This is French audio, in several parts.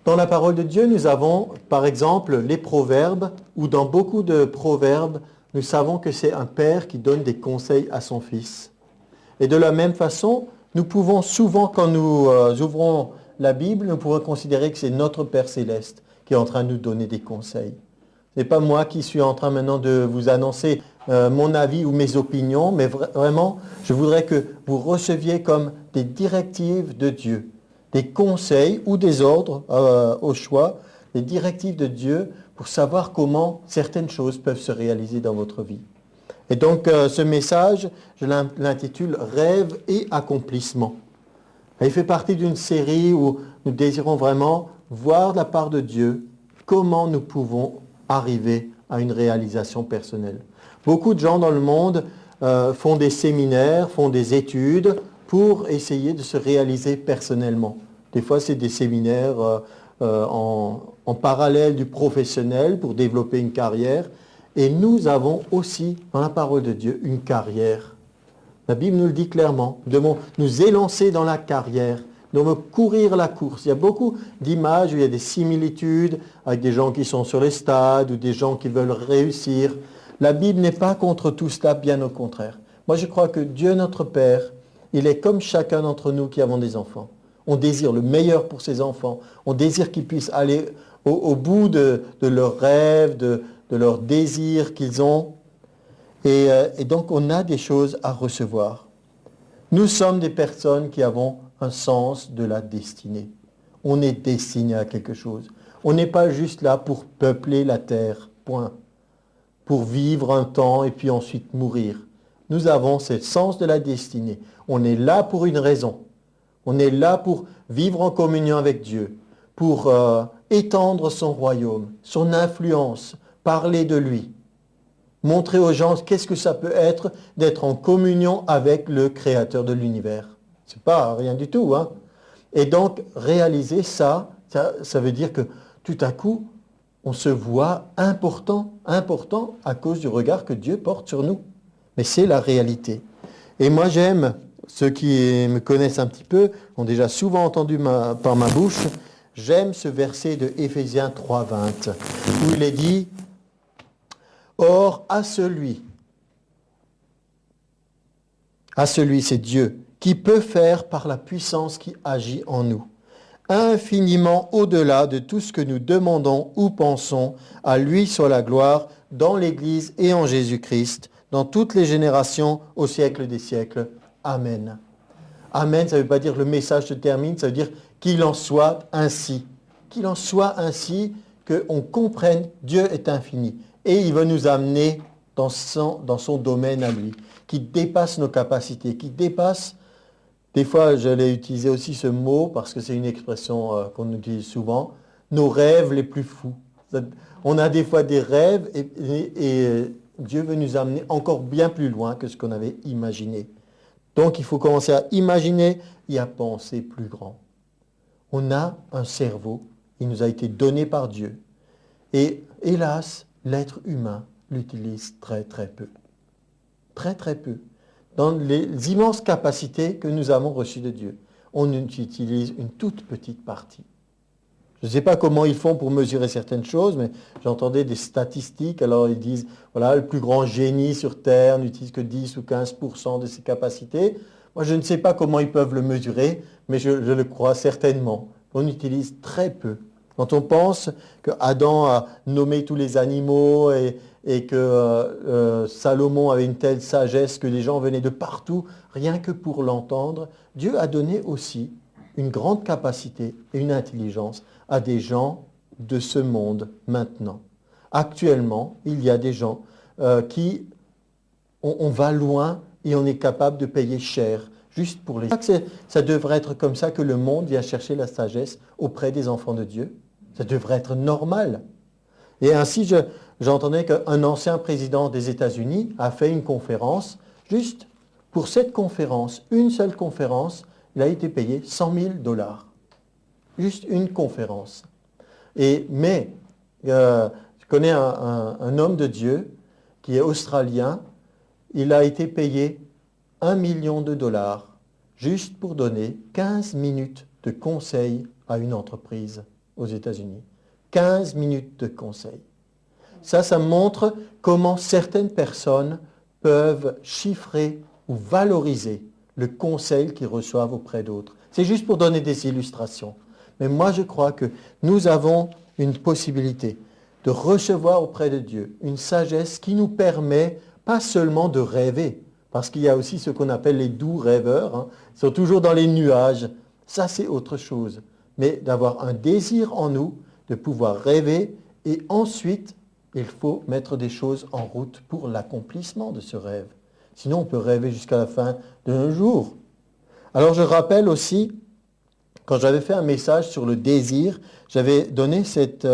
Dans la parole de Dieu, nous avons par exemple les proverbes, où dans beaucoup de proverbes, nous savons que c'est un père qui donne des conseils à son fils. Et de la même façon, nous pouvons souvent, quand nous ouvrons la Bible, nous pouvons considérer que c'est notre Père céleste qui est en train de nous donner des conseils. Ce n'est pas moi qui suis en train maintenant de vous annoncer mon avis ou mes opinions, mais vraiment, je voudrais que vous receviez comme des directives de Dieu, des conseils ou des ordres au choix, des directives de Dieu pour savoir comment certaines choses peuvent se réaliser dans votre vie. Et donc, ce message, je l'intitule « Rêve et accomplissement ». Il fait partie d'une série où nous désirons vraiment voir de la part de Dieu comment nous pouvons arriver à une réalisation personnelle. Beaucoup de gens dans le monde font des séminaires, font des études pour essayer de se réaliser personnellement. Des fois, c'est des séminaires en parallèle du professionnel pour développer une carrière. Et nous avons aussi, dans la parole de Dieu, une carrière. La Bible nous le dit clairement. Nous devons nous élancer dans la carrière. Nous devons courir la course. Il y a beaucoup d'images où il y a des similitudes avec des gens qui sont sur les stades ou des gens qui veulent réussir. La Bible n'est pas contre tout cela, bien au contraire. Moi, je crois que Dieu, notre Père, il est comme chacun d'entre nous qui avons des enfants. On désire le meilleur pour ses enfants. On désire qu'ils puissent aller au bout de leurs rêves, de leurs désirs qu'ils ont. Et donc, on a des choses à recevoir. Nous sommes des personnes qui avons un sens de la destinée. On est destiné à quelque chose. On n'est pas juste là pour peupler la terre, point. Pour vivre un temps et puis ensuite mourir. Nous avons ce sens de la destinée. On est là pour une raison. On est là pour vivre en communion avec Dieu, pour étendre son royaume, son influence, parler de lui. Montrer aux gens qu'est-ce que ça peut être d'être en communion avec le Créateur de l'univers. C'est pas rien du tout, hein. Et donc, réaliser ça veut dire que tout à coup, on se voit important à cause du regard que Dieu porte sur nous. Mais c'est la réalité. Et moi, j'aime, ceux qui me connaissent un petit peu, ont déjà souvent entendu par ma bouche, j'aime ce verset de Éphésiens 3,20, où il est dit « Or, à celui, c'est Dieu, qui peut faire par la puissance qui agit en nous, infiniment au-delà de tout ce que nous demandons ou pensons, à lui soit la gloire dans l'Église et en Jésus-Christ, dans toutes les générations, au siècle des siècles. Amen. » Amen, ça ne veut pas dire le message se termine, ça veut dire qu'il en soit ainsi. Qu'il en soit ainsi, qu'on comprenne Dieu est infini. Et il veut nous amener dans son domaine à lui, qui dépasse nos capacités, qui dépasse, des fois je l'ai utilisé aussi ce mot, parce que c'est une expression qu'on utilise souvent, nos rêves les plus fous. On a des fois des rêves et Dieu veut nous amener encore bien plus loin que ce qu'on avait imaginé. Donc il faut commencer à imaginer et à penser plus grand. On a un cerveau, il nous a été donné par Dieu. Et hélas, l'être humain l'utilise très très peu. Très très peu. Dans les immenses capacités que nous avons reçues de Dieu, on utilise une toute petite partie. Je ne sais pas comment ils font pour mesurer certaines choses, mais j'entendais des statistiques. Alors ils disent, voilà, le plus grand génie sur Terre n'utilise que 10 ou 15% de ses capacités. Moi, je ne sais pas comment ils peuvent le mesurer, mais je le crois certainement. On utilise très peu. Quand on pense qu'Adam a nommé tous les animaux et que Salomon avait une telle sagesse que les gens venaient de partout, rien que pour l'entendre, Dieu a donné aussi une grande capacité et une intelligence à des gens de ce monde maintenant. Actuellement, il y a des gens qui, on va loin et on est capable de payer cher, juste pour les... Ça devrait être comme ça que le monde vient chercher la sagesse auprès des enfants de Dieu. Ça devrait être normal. Et ainsi, j'entendais qu'un ancien président des États-Unis a fait une conférence, juste pour cette conférence, une seule conférence, il a été payé $100,000. Juste une conférence. Mais je connais un homme de Dieu qui est australien. Il a été payé $1 million juste pour donner 15 minutes de conseil à une entreprise. aux États-Unis. 15 minutes de conseil. Ça montre comment certaines personnes peuvent chiffrer ou valoriser le conseil qu'ils reçoivent auprès d'autres. C'est juste pour donner des illustrations. Mais moi, je crois que nous avons une possibilité de recevoir auprès de Dieu une sagesse qui nous permet pas seulement de rêver, parce qu'il y a aussi ce qu'on appelle les doux rêveurs, hein. Ils sont toujours dans les nuages. Ça, c'est autre chose. Mais d'avoir un désir en nous, de pouvoir rêver, et ensuite, il faut mettre des choses en route pour l'accomplissement de ce rêve. Sinon, on peut rêver jusqu'à la fin d'un jour. Alors, je rappelle aussi, quand j'avais fait un message sur le désir, j'avais donné cette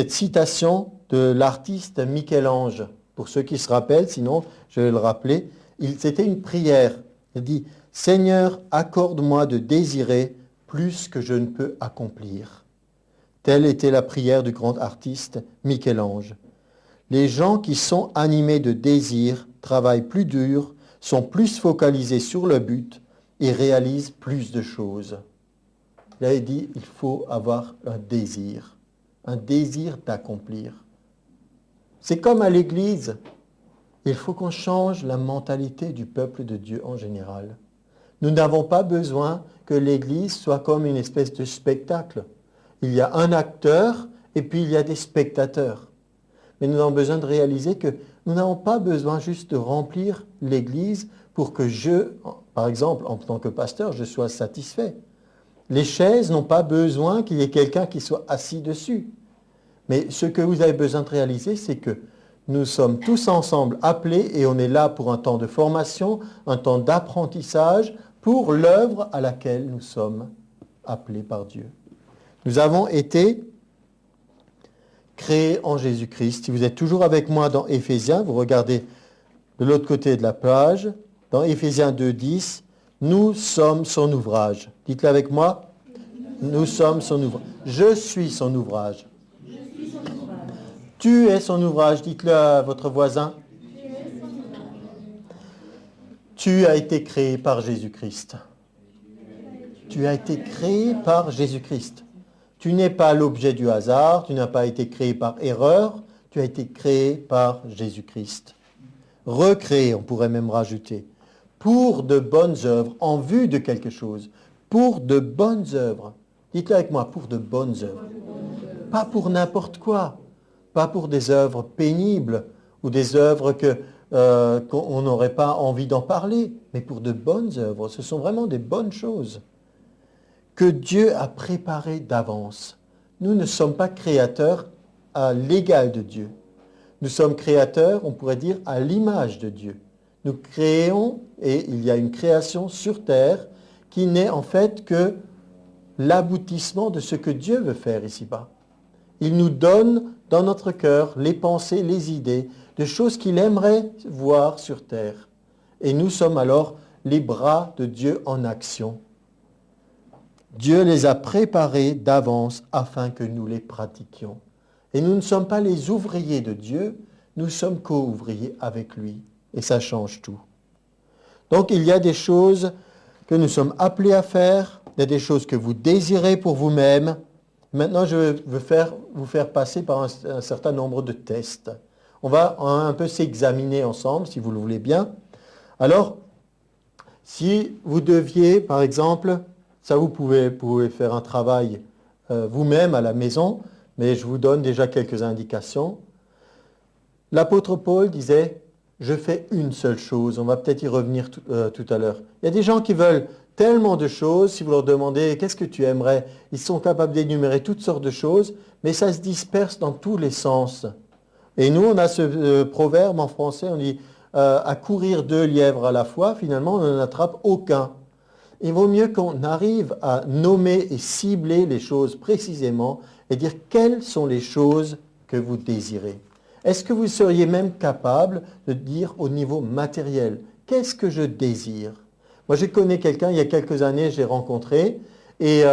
citation de l'artiste Michel-Ange. Pour ceux qui se rappellent, sinon je vais le rappeler, c'était une prière. Il dit « Seigneur, accorde-moi de désirer plus que je ne peux accomplir. » Telle était la prière du grand artiste Michel-Ange. Les gens qui sont animés de désir travaillent plus dur, sont plus focalisés sur le but et réalisent plus de choses. Il a dit il faut avoir un désir d'accomplir. C'est comme à l'Église. Il faut qu'on change la mentalité du peuple de Dieu en général. Nous n'avons pas besoin que l'Église soit comme une espèce de spectacle. Il y a un acteur et puis il y a des spectateurs. Mais nous avons besoin de réaliser que nous n'avons pas besoin juste de remplir l'Église pour que par exemple, en tant que pasteur, je sois satisfait. Les chaises n'ont pas besoin qu'il y ait quelqu'un qui soit assis dessus. Mais ce que vous avez besoin de réaliser, c'est que nous sommes tous ensemble appelés et on est là pour un temps de formation, un temps d'apprentissage pour l'œuvre à laquelle nous sommes appelés par Dieu. Nous avons été créés en Jésus-Christ. Si vous êtes toujours avec moi dans Éphésiens, vous regardez de l'autre côté de la page, dans Éphésiens 2:10, nous sommes son ouvrage. Dites-le avec moi. Nous sommes son ouvrage. Je suis son ouvrage. Tu es son ouvrage. Dites-le à votre voisin. Tu as été créé par Jésus-Christ. Tu as été créé par Jésus-Christ. Tu n'es pas l'objet du hasard. Tu n'as pas été créé par erreur. Tu as été créé par Jésus-Christ. Recréé, on pourrait même rajouter. Pour de bonnes œuvres, en vue de quelque chose. Pour de bonnes œuvres. Dites-le avec moi, pour de bonnes œuvres. Pas pour n'importe quoi. Pas pour des œuvres pénibles ou des œuvres qu'on n'aurait pas envie d'en parler, mais pour de bonnes œuvres. Ce sont vraiment des bonnes choses que Dieu a préparées d'avance. Nous ne sommes pas créateurs à l'égal de Dieu. Nous sommes créateurs, on pourrait dire, à l'image de Dieu. Nous créons, et il y a une création sur terre qui n'est en fait que l'aboutissement de ce que Dieu veut faire ici-bas. Il nous donne dans notre cœur les pensées, les idées, de choses qu'il aimerait voir sur terre. Et nous sommes alors les bras de Dieu en action. Dieu les a préparés d'avance afin que nous les pratiquions. Et nous ne sommes pas les ouvriers de Dieu, nous sommes co-ouvriers avec lui. Et ça change tout. Donc il y a des choses que nous sommes appelés à faire, il y a des choses que vous désirez pour vous-même. Maintenant, je veux vous faire passer par un certain nombre de tests. On va un peu s'examiner ensemble, si vous le voulez bien. Alors, si vous deviez, par exemple, ça vous pouvez faire un travail vous-même à la maison, mais je vous donne déjà quelques indications. L'apôtre Paul disait, je fais une seule chose. On va peut-être y revenir tout à l'heure. Il y a des gens qui veulent tellement de choses, si vous leur demandez qu'est-ce que tu aimerais, ils sont capables d'énumérer toutes sortes de choses, mais ça se disperse dans tous les sens. Et nous, on a ce proverbe en français, on dit à courir 2 lièvres à la fois, finalement, on n'en attrape aucun. Il vaut mieux qu'on arrive à nommer et cibler les choses précisément et dire quelles sont les choses que vous désirez. Est-ce que vous seriez même capable de dire au niveau matériel, qu'est-ce que je désire ? Moi, je connais quelqu'un, il y a quelques années, je l'ai rencontré, et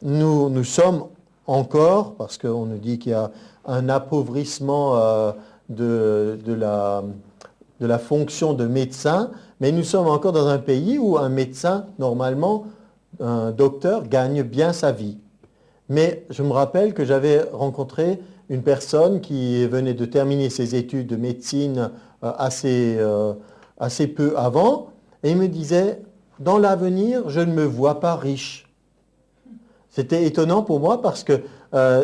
nous sommes encore, parce qu'on nous dit qu'il y a un appauvrissement de la fonction de médecin, mais nous sommes encore dans un pays où un médecin, normalement, un docteur, gagne bien sa vie. Mais je me rappelle que j'avais rencontré une personne qui venait de terminer ses études de médecine assez peu avant, et il me disait, dans l'avenir, je ne me vois pas riche. C'était étonnant pour moi parce que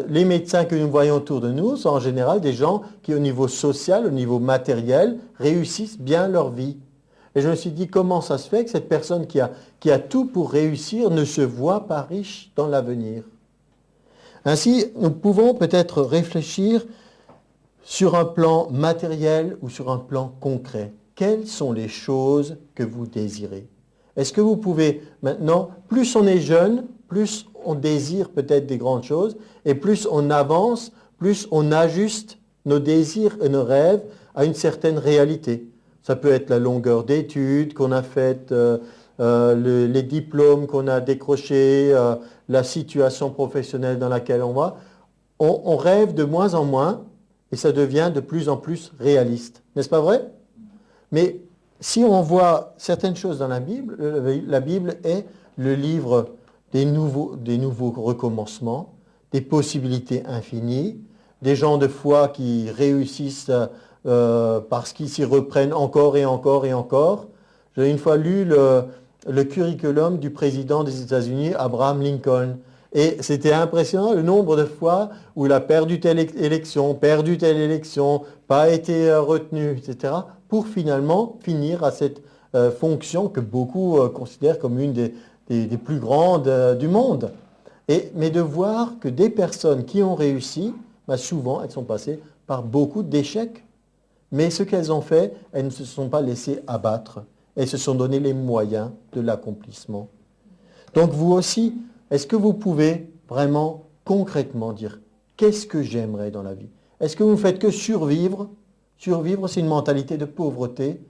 les médecins que nous voyons autour de nous sont en général des gens qui, au niveau social, au niveau matériel, réussissent bien leur vie. Et je me suis dit, comment ça se fait que cette personne qui a tout pour réussir ne se voit pas riche dans l'avenir? Ainsi, nous pouvons peut-être réfléchir sur un plan matériel ou sur un plan concret. Quelles sont les choses que vous désirez? Est-ce que vous pouvez maintenant, plus on est jeune, plus on désire peut-être des grandes choses, et plus on avance, plus on ajuste nos désirs et nos rêves à une certaine réalité. Ça peut être la longueur d'études qu'on a faites, les diplômes qu'on a décrochés, la situation professionnelle dans laquelle on va. On rêve de moins en moins et ça devient de plus en plus réaliste. N'est-ce pas vrai? Mais si on voit certaines choses dans la Bible est le livre des nouveaux recommencements, des possibilités infinies, des gens de foi qui réussissent parce qu'ils s'y reprennent encore et encore et encore. J'ai une fois lu le curriculum du président des États-Unis, Abraham Lincoln. Et c'était impressionnant le nombre de fois où il a perdu telle élection, pas été retenu, etc., pour finalement finir à cette fonction que beaucoup considèrent comme une des plus grandes du monde. Mais de voir que des personnes qui ont réussi, souvent elles sont passées par beaucoup d'échecs. Mais ce qu'elles ont fait, elles ne se sont pas laissées abattre. Elles se sont donné les moyens de l'accomplissement. Donc vous aussi, est-ce que vous pouvez vraiment concrètement dire qu'est-ce que j'aimerais dans la vie? Est-ce que vous ne faites que survivre? Survivre, c'est une mentalité de pauvreté.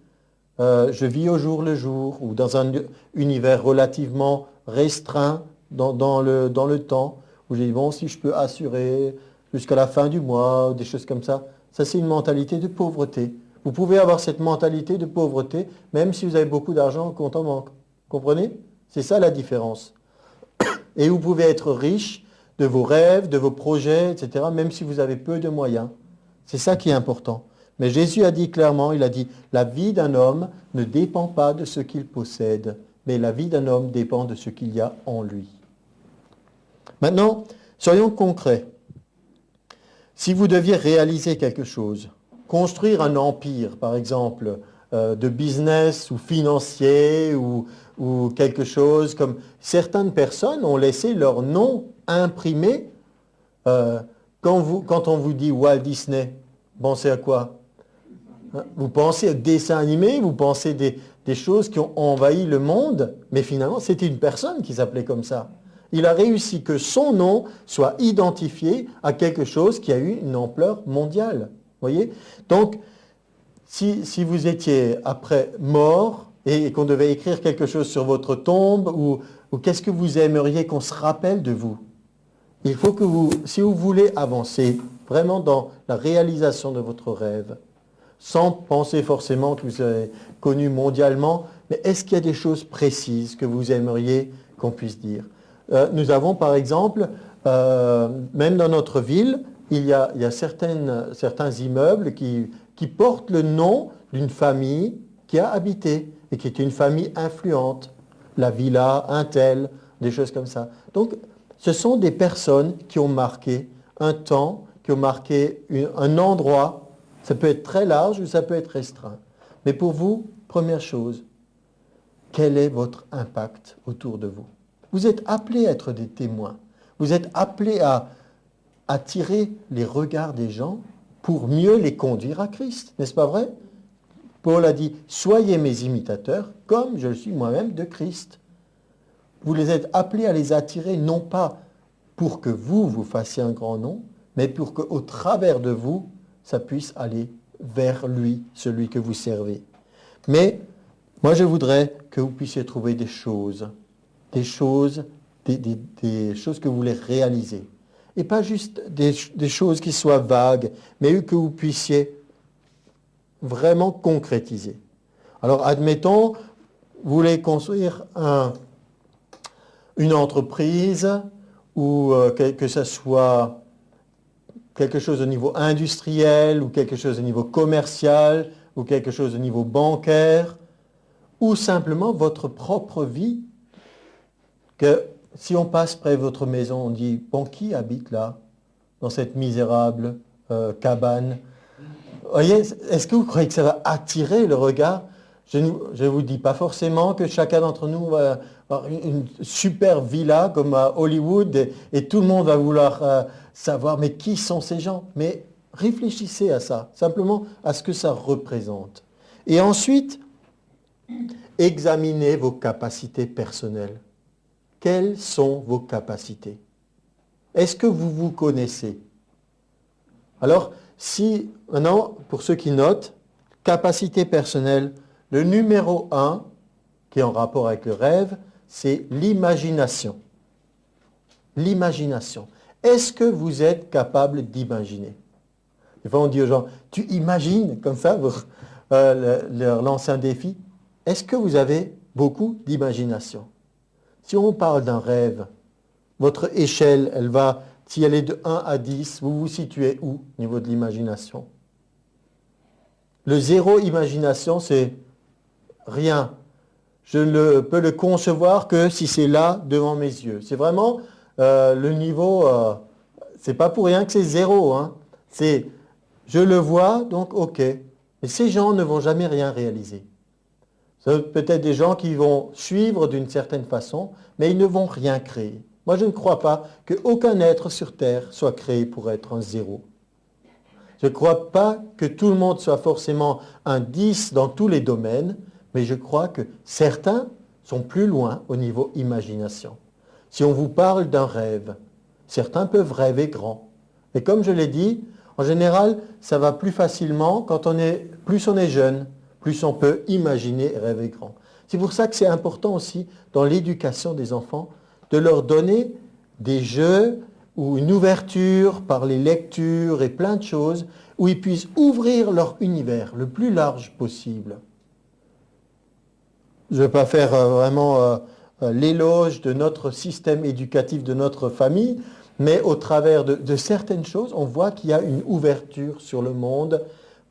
Je vis au jour le jour ou dans un univers relativement restreint dans le temps où j'ai dit, bon, si je peux assurer jusqu'à la fin du mois, des choses comme ça. Ça, c'est une mentalité de pauvreté. Vous pouvez avoir cette mentalité de pauvreté même si vous avez beaucoup d'argent au compte en banque. Comprenez? C'est ça la différence. Et vous pouvez être riche de vos rêves, de vos projets, etc., même si vous avez peu de moyens. C'est ça qui est important. Mais Jésus a dit clairement, il a dit, la vie d'un homme ne dépend pas de ce qu'il possède, mais la vie d'un homme dépend de ce qu'il y a en lui. Maintenant, soyons concrets. Si vous deviez réaliser quelque chose, construire un empire, par exemple, de business ou financier ou quelque chose comme certaines personnes ont laissé leur nom imprimé. Quand on vous dit Walt Disney, pensez à quoi? Vous pensez aux dessins animés, vous pensez des choses qui ont envahi le monde, mais finalement c'était une personne qui s'appelait comme ça. Il a réussi que son nom soit identifié à quelque chose qui a eu une ampleur mondiale. Voyez? Donc, si vous étiez après mort et qu'on devait écrire quelque chose sur votre tombe, ou qu'est-ce que vous aimeriez qu'on se rappelle de vous? Il faut que si vous voulez avancer vraiment dans la réalisation de votre rêve, sans penser forcément que vous avez connu mondialement, mais est-ce qu'il y a des choses précises que vous aimeriez qu'on puisse dire? Nous avons par exemple, même dans notre ville, il y a certains immeubles qui portent le nom d'une famille qui a habité et qui était une famille influente. La villa, un tel, des choses comme ça. Donc, ce sont des personnes qui ont marqué un temps, qui ont marqué un endroit. Ça peut être très large ou ça peut être restreint. Mais pour vous, première chose, quel est votre impact autour de vous? Vous êtes appelés à être des témoins. Vous êtes appelés à attirer les regards des gens pour mieux les conduire à Christ. N'est-ce pas vrai? Paul a dit, soyez mes imitateurs comme je le suis moi-même de Christ. Vous les êtes appelés à les attirer non pas pour que vous fassiez un grand nom, mais pour qu'au travers de vous, ça puisse aller vers lui, celui que vous servez. Mais moi, je voudrais que vous puissiez trouver des choses que vous voulez réaliser. Et pas juste des choses qui soient vagues, mais que vous puissiez vraiment concrétiser. Alors, admettons, vous voulez construire une entreprise ou que ce soit quelque chose au niveau industriel, ou quelque chose au niveau commercial, ou quelque chose au niveau bancaire, ou simplement votre propre vie, que si on passe près de votre maison, on dit, bon, qui habite là, dans cette misérable cabane? Voyez, est-ce que vous croyez que ça va attirer le regard? Je ne vous dis pas forcément que chacun d'entre nous va avoir une super villa comme à Hollywood et tout le monde va vouloir savoir, mais qui sont ces gens? Mais réfléchissez à ça, simplement à ce que ça représente. Et ensuite, examinez vos capacités personnelles. Quelles sont vos capacités? Est-ce que vous vous connaissez? Alors, si, maintenant, pour ceux qui notent, capacité personnelle, le numéro 1, qui est en rapport avec le rêve, c'est l'imagination. L'imagination. Est-ce que vous êtes capable d'imaginer? Des fois, on dit aux gens, tu imagines, comme ça, leur lancer un défi. Est-ce que vous avez beaucoup d'imagination? Si on parle d'un rêve, votre échelle, elle va, si elle est de 1 à 10, vous vous situez où au niveau de l'imagination? Le 0 imagination, c'est rien. Je ne peux le concevoir que si c'est là, devant mes yeux. C'est vraiment le niveau, c'est pas pour rien que c'est 0. Hein. C'est, je le vois, donc ok. Mais ces gens ne vont jamais rien réaliser. C'est peut-être des gens qui vont suivre d'une certaine façon, mais ils ne vont rien créer. Moi, je ne crois pas qu'aucun être sur Terre soit créé pour être un 0. Je ne crois pas que tout le monde soit forcément un 10 dans tous les domaines, mais je crois que certains sont plus loin au niveau imagination. Si on vous parle d'un rêve, certains peuvent rêver grand. Et comme je l'ai dit, en général, ça va plus facilement quand plus on est jeune, plus on peut imaginer et rêver grand. C'est pour ça que c'est important aussi dans l'éducation des enfants de leur donner des jeux ou une ouverture par les lectures et plein de choses où ils puissent ouvrir leur univers le plus large possible. Je ne vais pas faire vraiment l'éloge de notre système éducatif, de notre famille, mais au travers de certaines choses, on voit qu'il y a une ouverture sur le monde,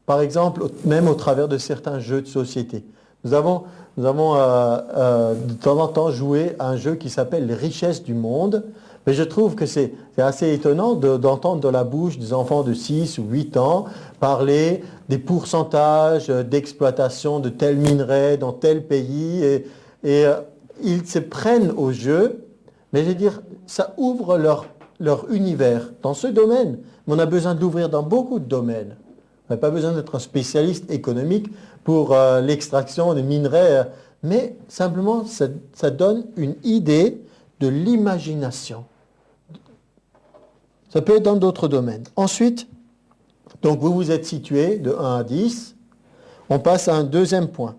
par exemple, même au travers de certains jeux de société. Nous avons de temps en temps joué à un jeu qui s'appelle Les richesses du monde, mais je trouve que c'est assez étonnant d'entendre de la bouche des enfants de 6 ou 8 ans parler des pourcentages d'exploitation de tel minerai dans tel pays, et ils se prennent au jeu, mais je veux dire, ça ouvre leur univers dans ce domaine, mais on a besoin de l'ouvrir dans beaucoup de domaines. On n'a pas besoin d'être un spécialiste économique pour l'extraction des minerais, mais simplement ça donne une idée de l'imagination. Ça peut être dans d'autres domaines. Ensuite, donc vous vous êtes situé de 1 à 10. On passe à un deuxième point.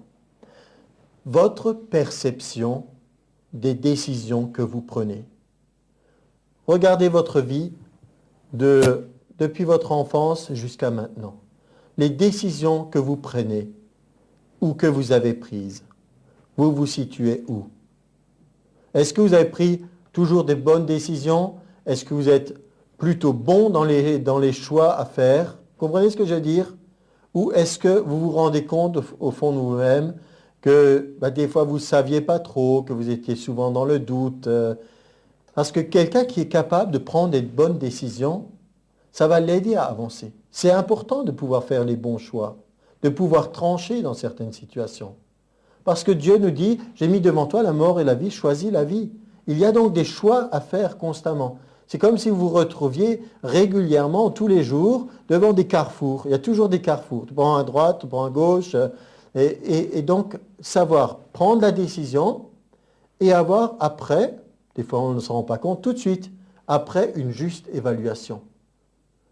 Votre perception des décisions que vous prenez. Regardez votre vie depuis votre enfance jusqu'à maintenant. Les décisions que vous prenez ou que vous avez prises, vous vous situez où? Est-ce que vous avez pris toujours des bonnes décisions? Est-ce que vous êtes plutôt bon dans les choix à faire? Comprenez ce que je veux dire? Ou est-ce que vous vous rendez compte au fond de vous-même que des fois vous ne saviez pas trop, que vous étiez souvent dans le doute? Parce que quelqu'un qui est capable de prendre des bonnes décisions, ça va l'aider à avancer. C'est important de pouvoir faire les bons choix, de pouvoir trancher dans certaines situations. Parce que Dieu nous dit, j'ai mis devant toi la mort et la vie, choisis la vie. Il y a donc des choix à faire constamment. C'est comme si vous vous retrouviez régulièrement, tous les jours, devant des carrefours. Il y a toujours des carrefours. Tu prends à droite, tu prends à gauche. Et donc, savoir prendre la décision et avoir après, des fois on ne se rend pas compte tout de suite, après une juste évaluation.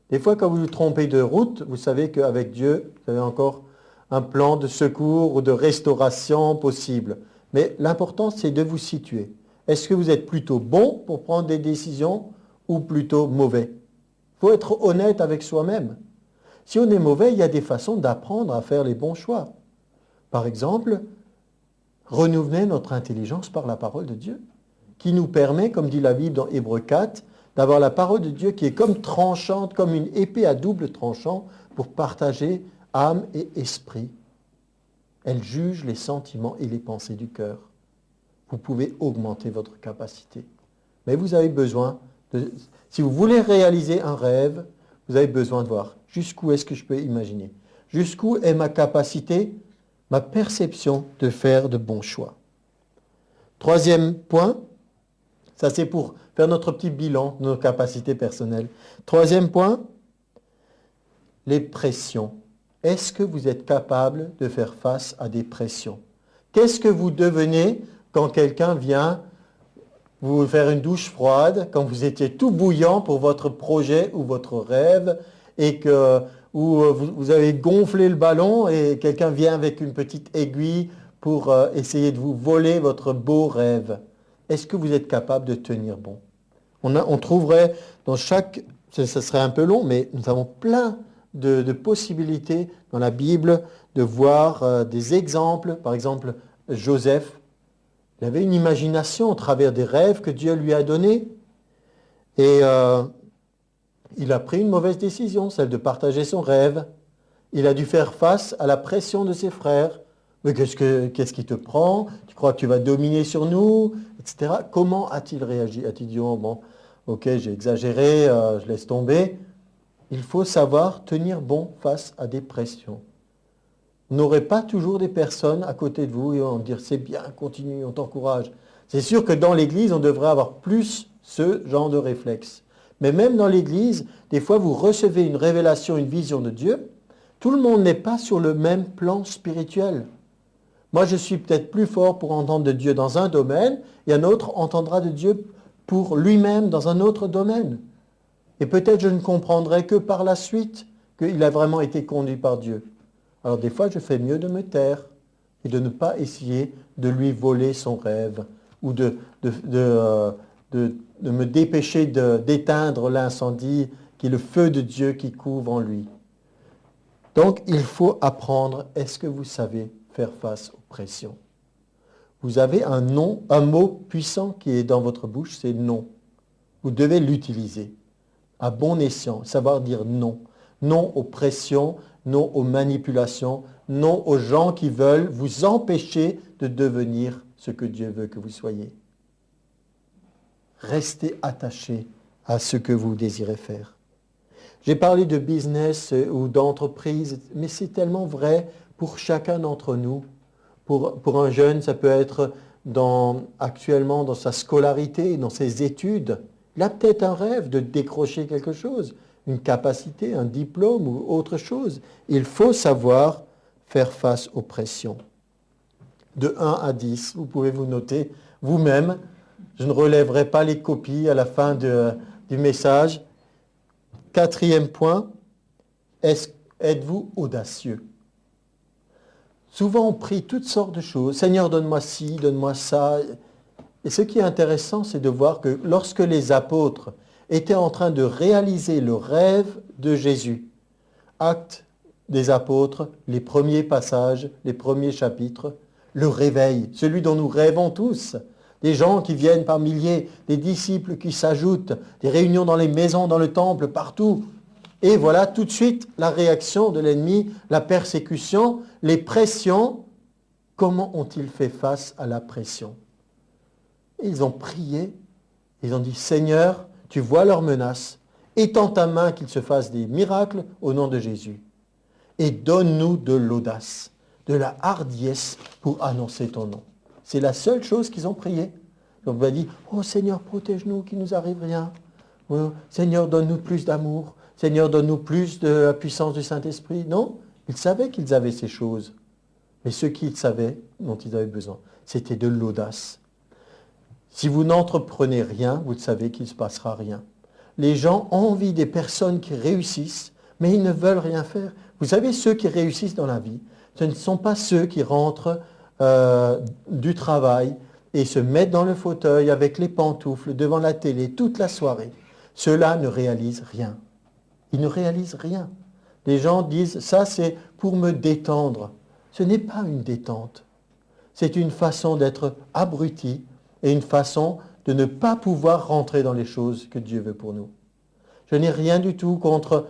Des fois, quand vous vous trompez de route, vous savez qu'avec Dieu, vous avez encore un plan de secours ou de restauration possible. Mais l'important, c'est de vous situer. Est-ce que vous êtes plutôt bon pour prendre des décisions ou plutôt mauvais? Il faut être honnête avec soi-même. Si on est mauvais, il y a des façons d'apprendre à faire les bons choix. Par exemple, renouveler notre intelligence par la parole de Dieu. qui nous permet, comme dit la Bible dans Hébreux 4, d'avoir la parole de Dieu qui est comme tranchante, comme une épée à double tranchant pour partager âme et esprit. Elle juge les sentiments et les pensées du cœur. Vous pouvez augmenter votre capacité. Mais vous avez besoin, si vous voulez réaliser un rêve, vous avez besoin de voir jusqu'où est-ce que je peux imaginer. Jusqu'où est ma capacité, ma perception de faire de bons choix. Troisième point, ça c'est pour faire notre petit bilan de nos capacités personnelles. Troisième point, les pressions. Est-ce que vous êtes capable de faire face à des pressions? Qu'est-ce que vous devenez quand quelqu'un vient vous faire une douche froide, quand vous étiez tout bouillant pour votre projet ou votre rêve, et que vous avez gonflé le ballon et quelqu'un vient avec une petite aiguille pour essayer de vous voler votre beau rêve? Est-ce que vous êtes capable de tenir bon? On trouverait dans chaque... Ce serait un peu long, mais nous avons plein de possibilités dans la Bible de voir des exemples. Par exemple, Joseph, il avait une imagination au travers des rêves que Dieu lui a donnés. Et il a pris une mauvaise décision, celle de partager son rêve. Il a dû faire face à la pression de ses frères. Mais qu'est-ce qui te prend? Tu crois que tu vas dominer sur nous? Etc. Comment a-t-il réagi? A-t-il dit, oh, bon, ok, j'ai exagéré, je laisse tomber. Il faut savoir tenir bon face à des pressions. Vous n'aurez pas toujours des personnes à côté de vous et vont dire, c'est bien, continue, on t'encourage. C'est sûr que dans l'Église, on devrait avoir plus ce genre de réflexe. Mais même dans l'Église, des fois, vous recevez une révélation, une vision de Dieu. Tout le monde n'est pas sur le même plan spirituel. Moi, je suis peut-être plus fort pour entendre de Dieu dans un domaine, et un autre entendra de Dieu pour lui-même dans un autre domaine. Et peut-être je ne comprendrai que par la suite qu'il a vraiment été conduit par Dieu. Alors des fois, je fais mieux de me taire et de ne pas essayer de lui voler son rêve ou de me dépêcher d'éteindre l'incendie qui est le feu de Dieu qui couvre en lui. Donc, il faut apprendre, est-ce que vous savez faire face aux pressions? Vous avez un mot puissant qui est dans votre bouche, c'est non. Vous devez l'utiliser à bon escient, savoir dire non. Non aux pressions, non aux manipulations, non aux gens qui veulent vous empêcher de devenir ce que Dieu veut que vous soyez. Restez attaché à ce que vous désirez faire. J'ai parlé de business ou d'entreprise, mais c'est tellement vrai pour chacun d'entre nous. Pour un jeune, ça peut être actuellement dans sa scolarité, dans ses études. Il a peut-être un rêve de décrocher quelque chose, une capacité, un diplôme ou autre chose. Il faut savoir faire face aux pressions. De 1 à 10, vous pouvez vous noter vous-même. Je ne relèverai pas les copies à la fin du message. 4e point, êtes-vous audacieux? Souvent on prie toutes sortes de choses. Seigneur, donne-moi ci, donne-moi ça. Et ce qui est intéressant, c'est de voir que lorsque les apôtres étaient en train de réaliser le rêve de Jésus, Actes des apôtres, les premiers passages, les premiers chapitres, le réveil, celui dont nous rêvons tous, des gens qui viennent par milliers, des disciples qui s'ajoutent, des réunions dans les maisons, dans le temple, partout. Et voilà tout de suite la réaction de l'ennemi, la persécution, les pressions. Comment ont-ils fait face à la pression? Ils ont prié, ils ont dit, Seigneur, tu vois leurs menaces, étends ta main qu'ils se fassent des miracles au nom de Jésus. Et donne-nous de l'audace, de la hardiesse pour annoncer ton nom. C'est la seule chose qu'ils ont prié. Ils ont dit, oh Seigneur, protège-nous, qu'il ne nous arrive rien. Oh, Seigneur, donne-nous plus d'amour. Seigneur, donne-nous plus de la puissance du Saint-Esprit. Non, ils savaient qu'ils avaient ces choses. Mais ce qu'ils savaient, dont ils avaient besoin, c'était de l'audace. Si vous n'entreprenez rien, vous savez qu'il ne se passera rien. Les gens ont envie des personnes qui réussissent, mais ils ne veulent rien faire. Vous savez, ceux qui réussissent dans la vie, ce ne sont pas ceux qui rentrent du travail et se mettent dans le fauteuil avec les pantoufles devant la télé toute la soirée. Ceux-là ne réalisent rien. Ils ne réalisent rien. Les gens disent, ça c'est pour me détendre. Ce n'est pas une détente. C'est une façon d'être abruti et une façon de ne pas pouvoir rentrer dans les choses que Dieu veut pour nous. Je n'ai rien du tout contre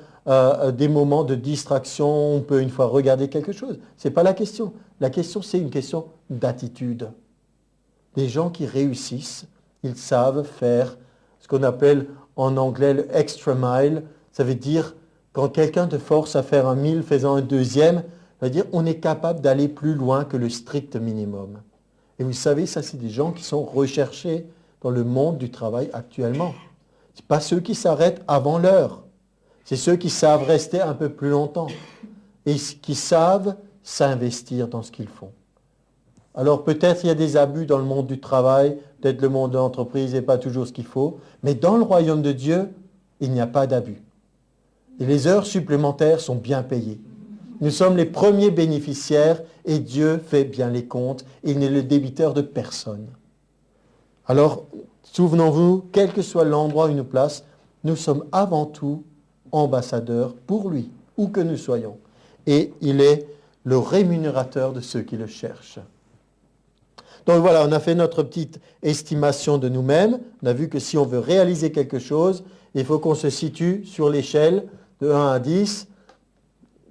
des moments de distraction, on peut une fois regarder quelque chose. Ce n'est pas la question. La question, c'est une question d'attitude. Des gens qui réussissent, ils savent faire ce qu'on appelle en anglais le extra mile. Ça veut dire, quand quelqu'un te force à faire un 1000 faisant un deuxième, ça veut dire on est capable d'aller plus loin que le strict minimum. Et vous savez, ça c'est des gens qui sont recherchés dans le monde du travail actuellement. Ce n'est pas ceux qui s'arrêtent avant l'heure. C'est ceux qui savent rester un peu plus longtemps et qui savent s'investir dans ce qu'ils font. Alors peut-être il y a des abus dans le monde du travail, peut-être le monde de l'entreprise n'est pas toujours ce qu'il faut, mais dans le royaume de Dieu, il n'y a pas d'abus. Et les heures supplémentaires sont bien payées. Nous sommes les premiers bénéficiaires et Dieu fait bien les comptes. Il n'est le débiteur de personne. Alors, souvenons-vous, quel que soit l'endroit où nous place, nous sommes avant tout ambassadeurs pour lui, où que nous soyons. Et il est le rémunérateur de ceux qui le cherchent. Donc voilà, on a fait notre petite estimation de nous-mêmes. On a vu que si on veut réaliser quelque chose, il faut qu'on se situe sur l'échelle de 1 à 10.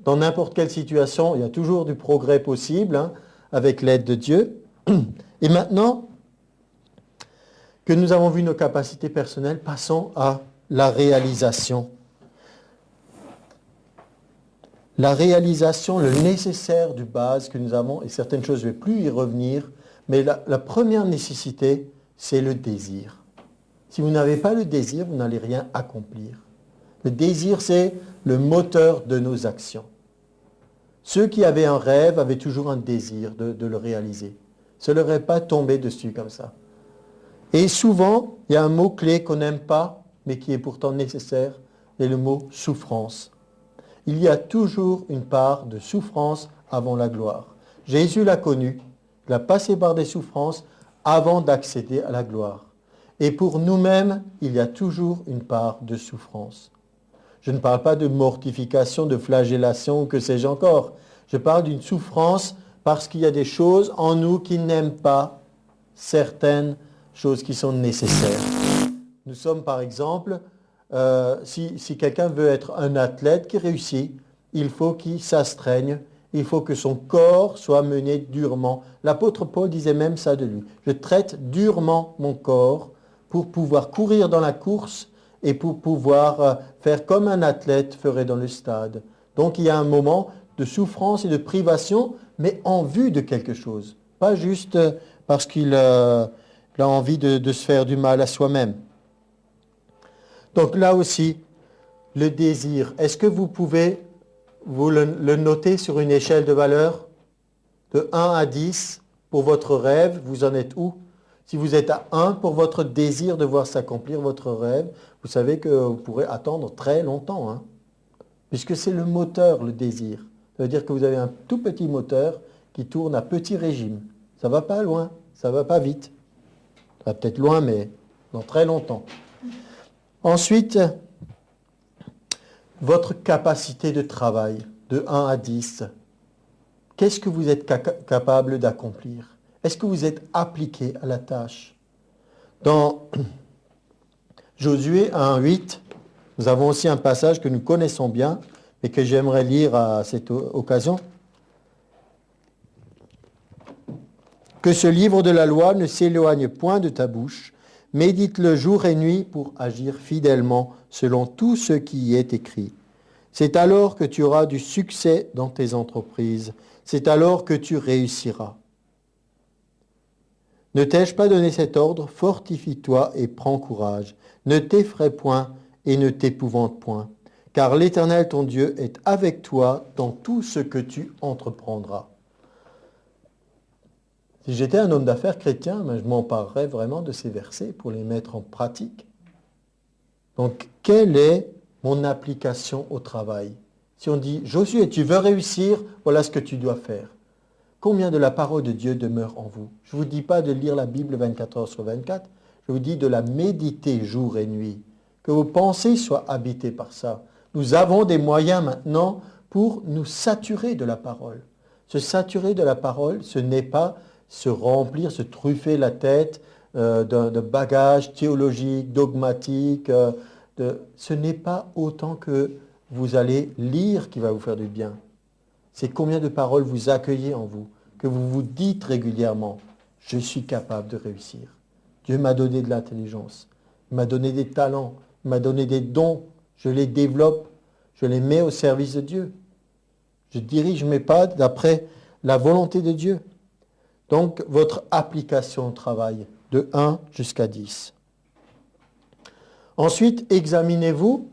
Dans n'importe quelle situation, il y a toujours du progrès possible, avec l'aide de Dieu. Et maintenant que nous avons vu nos capacités personnelles, passons à la réalisation. La réalisation, le nécessaire du base que nous avons, et certaines choses, je ne vais plus y revenir, mais la première nécessité, c'est le désir. Si vous n'avez pas le désir, vous n'allez rien accomplir. Le désir, c'est le moteur de nos actions. Ceux qui avaient un rêve avaient toujours un désir de le réaliser. Ça ne leur est pas tombé dessus comme ça. Et souvent, il y a un mot-clé qu'on n'aime pas, mais qui est pourtant nécessaire, c'est le mot souffrance. Il y a toujours une part de souffrance avant la gloire. Jésus l'a connu, il a passé par des souffrances avant d'accéder à la gloire. Et pour nous-mêmes, il y a toujours une part de souffrance. Je ne parle pas de mortification, de flagellation, ou que sais-je encore. Je parle d'une souffrance parce qu'il y a des choses en nous qui n'aiment pas certaines choses qui sont nécessaires. Nous sommes par exemple, si quelqu'un veut être un athlète qui réussit, il faut qu'il s'astreigne, il faut que son corps soit mené durement. L'apôtre Paul disait même ça de lui. Je traite durement mon corps pour pouvoir courir dans la course et pour pouvoir faire comme un athlète ferait dans le stade. Donc il y a un moment de souffrance et de privation, mais en vue de quelque chose. Pas juste parce qu'il a envie de se faire du mal à soi-même. Donc là aussi, le désir. Est-ce que vous pouvez vous le noter sur une échelle de valeur de 1 à 10 pour votre rêve? Vous en êtes où? Si vous êtes à 1 pour votre désir de voir s'accomplir votre rêve, vous savez que vous pourrez attendre très longtemps, puisque c'est le moteur, le désir. Ça veut dire que vous avez un tout petit moteur qui tourne à petit régime. Ça ne va pas loin, ça ne va pas vite. Ça va peut-être loin, mais dans très longtemps. Ensuite, votre capacité de travail, de 1 à 10. Qu'est-ce que vous êtes capable d'accomplir? Est-ce que vous êtes appliqué à la tâche? Dans Josué 1:8, nous avons aussi un passage que nous connaissons bien, mais que j'aimerais lire à cette occasion. Que ce livre de la loi ne s'éloigne point de ta bouche, médite-le jour et nuit pour agir fidèlement selon tout ce qui y est écrit. C'est alors que tu auras du succès dans tes entreprises. C'est alors que tu réussiras. Ne t'ai-je pas donné cet ordre? Fortifie-toi et prends courage. Ne t'effraie point et ne t'épouvante point. Car l'Éternel ton Dieu est avec toi dans tout ce que tu entreprendras. Si j'étais un homme d'affaires chrétien, je m'emparerais vraiment de ces versets pour les mettre en pratique. Donc, quelle est mon application au travail? Si on dit, Josué, tu veux réussir, voilà ce que tu dois faire. Combien de la parole de Dieu demeure en vous? Je ne vous dis pas de lire la Bible 24 heures sur 24, je vous dis de la méditer jour et nuit, que vos pensées soient habitées par ça. Nous avons des moyens maintenant pour nous saturer de la parole. Se saturer de la parole, ce n'est pas se remplir, se truffer la tête de bagage théologique, dogmatique. Ce n'est pas autant que vous allez lire qui va vous faire du bien. C'est combien de paroles vous accueillez en vous, que vous vous dites régulièrement, je suis capable de réussir. Dieu m'a donné de l'intelligence, il m'a donné des talents, il m'a donné des dons, je les développe, je les mets au service de Dieu. Je dirige mes pas d'après la volonté de Dieu. Donc, votre application au travail, de 1 jusqu'à 10. Ensuite, examinez-vous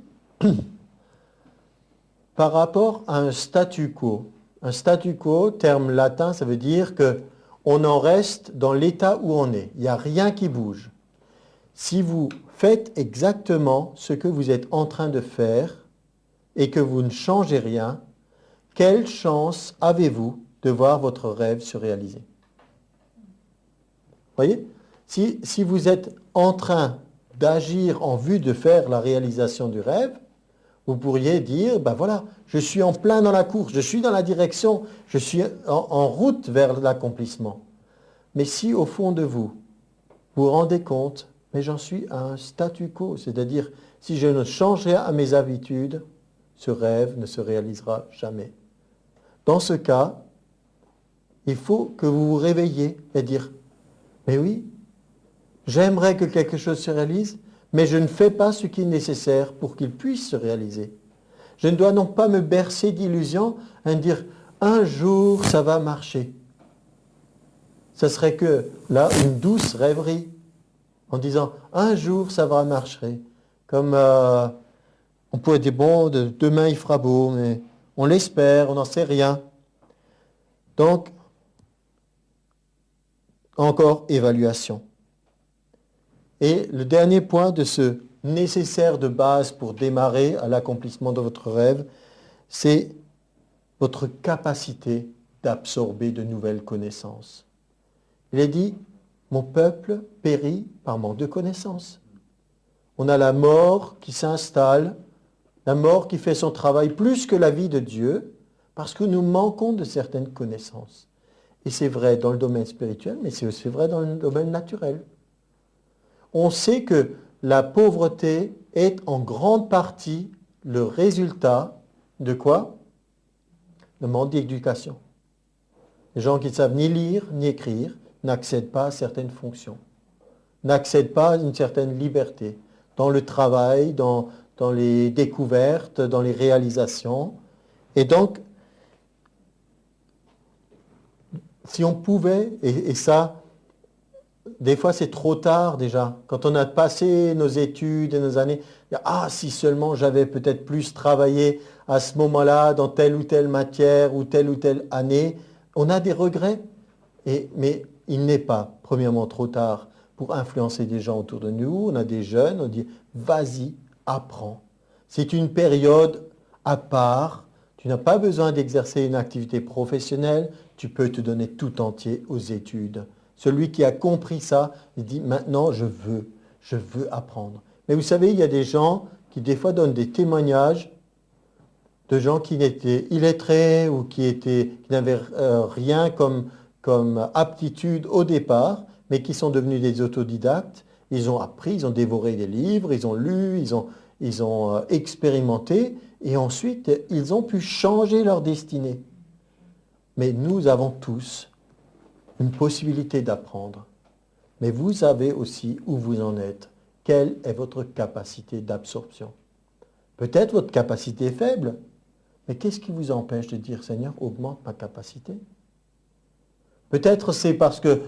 par rapport à un statu quo. Un statu quo, terme latin, ça veut dire qu'on en reste dans l'état où on est. Il n'y a rien qui bouge. Si vous faites exactement ce que vous êtes en train de faire et que vous ne changez rien, quelle chance avez-vous de voir votre rêve se réaliser? Voyez, si vous êtes en train d'agir en vue de faire la réalisation du rêve, vous pourriez dire, ben voilà, je suis en plein dans la course, je suis dans la direction, je suis en route vers l'accomplissement. Mais si au fond de vous, vous vous rendez compte, mais j'en suis à un statu quo, c'est-à-dire si je ne change rien à mes habitudes, ce rêve ne se réalisera jamais. Dans ce cas, il faut que vous vous réveilliez et dire, mais oui, j'aimerais que quelque chose se réalise, mais je ne fais pas ce qui est nécessaire pour qu'il puisse se réaliser. Je ne dois donc pas me bercer d'illusions et me dire, un jour ça va marcher. Ce serait que, là, une douce rêverie, en disant, un jour ça va marcher. Comme on pourrait dire, bon, demain il fera beau, mais on l'espère, on n'en sait rien. Donc, encore évaluation. Et le dernier point de ce nécessaire de base pour démarrer à l'accomplissement de votre rêve, c'est votre capacité d'absorber de nouvelles connaissances. Il est dit, mon peuple périt par manque de connaissances. On a la mort qui s'installe, la mort qui fait son travail plus que la vie de Dieu, parce que nous manquons de certaines connaissances. Et c'est vrai dans le domaine spirituel, mais c'est aussi vrai dans le domaine naturel. On sait que la pauvreté est en grande partie le résultat de quoi? Le manque d'éducation. Les gens qui ne savent ni lire ni écrire n'accèdent pas à certaines fonctions, n'accèdent pas à une certaine liberté dans le travail, dans les découvertes, dans les réalisations. Et donc, si on pouvait, et ça, des fois c'est trop tard déjà, quand on a passé nos études et nos années, ah si seulement j'avais peut-être plus travaillé à ce moment-là dans telle ou telle matière ou telle année, on a des regrets. Mais il n'est pas, premièrement, trop tard pour influencer des gens autour de nous. On a des jeunes, on dit, vas-y, apprends. C'est une période à part. Tu n'as pas besoin d'exercer une activité professionnelle. Tu peux te donner tout entier aux études. Celui qui a compris ça, il dit, maintenant, je veux apprendre. Mais vous savez, il y a des gens qui, des fois, donnent des témoignages de gens qui étaient illettrés ou qui n'avaient rien comme aptitude au départ, mais qui sont devenus des autodidactes. Ils ont appris, ils ont dévoré des livres, ils ont lu, ils ont expérimenté, et ensuite, ils ont pu changer leur destinée. Mais nous avons tous une possibilité d'apprendre. Mais vous savez aussi où vous en êtes. Quelle est votre capacité d'absorption? Peut-être votre capacité est faible, mais qu'est-ce qui vous empêche de dire, Seigneur, augmente ma capacité? Peut-être c'est parce que,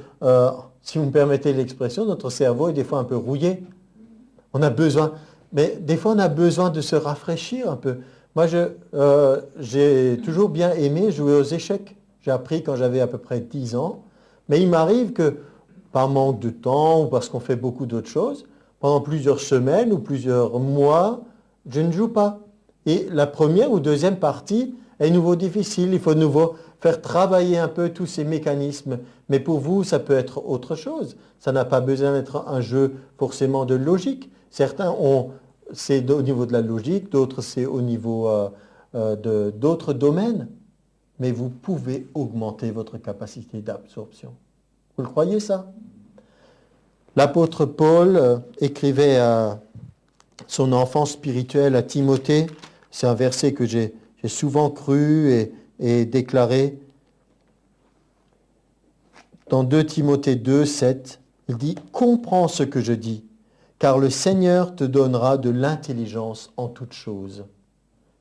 si vous me permettez l'expression, notre cerveau est des fois un peu rouillé. On a besoin, mais des fois on a besoin de se rafraîchir un peu. Moi, j'ai toujours bien aimé jouer aux échecs. J'ai appris quand j'avais à peu près 10 ans. Mais il m'arrive que, par manque de temps ou parce qu'on fait beaucoup d'autres choses, pendant plusieurs semaines ou plusieurs mois, je ne joue pas. Et la première ou deuxième partie est nouveau difficile. Il faut de nouveau faire travailler un peu tous ces mécanismes. Mais pour vous, ça peut être autre chose. Ça n'a pas besoin d'être un jeu forcément de logique. Certains c'est au niveau de la logique, d'autres c'est au niveau d'autres domaines. Mais vous pouvez augmenter votre capacité d'absorption. Vous le croyez ça? L'apôtre Paul écrivait à son enfant spirituel, à Timothée. C'est un verset que j'ai souvent cru et déclaré. Dans 2 Timothée 2, 7, il dit « Comprends ce que je dis, car le Seigneur te donnera de l'intelligence en toutes choses. »